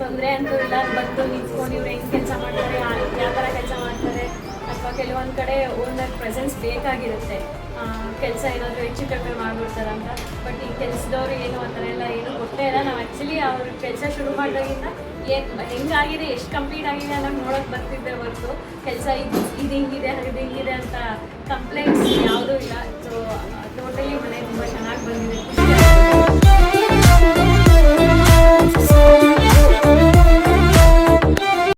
ತೊಂದರೆ ಅಂತೂ ಇಲ್ಲ. ಬಂದು ನಿಂತ್ಕೊಂಡು ಇವ್ರು ಹೆಂಗೆ ಕೆಲಸ ಮಾಡ್ತಾರೆ, ಯಾವ ಥರ ಕೆಲಸ ಮಾಡ್ತಾರೆ, ಅಥವಾ ಕೆಲವೊಂದು ಕಡೆ ಓನರ್ ಪ್ರೆಸೆನ್ಸ್ ಬೇಕಾಗಿರುತ್ತೆ. ಕೆಲಸ ಏನಾದರೂ ಹೆಚ್ಚು ಕಡಿಮೆ ಮಾಡಿಬಿಡ್ತಾರಂತ. ಬಟ್ ಈ ಕೆಲಸದವ್ರು ಏನು ಆ ಥರ ಎಲ್ಲ ಏನೂ ಗೊತ್ತೇ ಇಲ್ಲ. ನಾವು ಆ್ಯಕ್ಚುಲಿ ಅವ್ರ ಕೆಲಸ ಶುರು ಮಾಡಿದಾಗಿಂದ ಹೆಂಗಾಗಿದೆ, ಎಷ್ಟು ಕಂಪ್ಲೀಟ್ ಆಗಿದೆ ಅನ್ನೋದು ನೋಡೋಕೆ ಬರ್ತಿದ್ದೆ ಹೊರತು ಕೆಲಸ ಇದು ಹಿಂಗಿದೆ ಅದು ಹಿಂಗಿದೆ ಅಂತ ಕಂಪ್ಲೇಂಟ್ಸ್ ಯಾವುದೂ ಇಲ್ಲ. ಸೊ ಟೋಟಲಿ ಮನೆ ತುಂಬ ಚೆನ್ನಾಗಿ ಬಂದಿದೆ.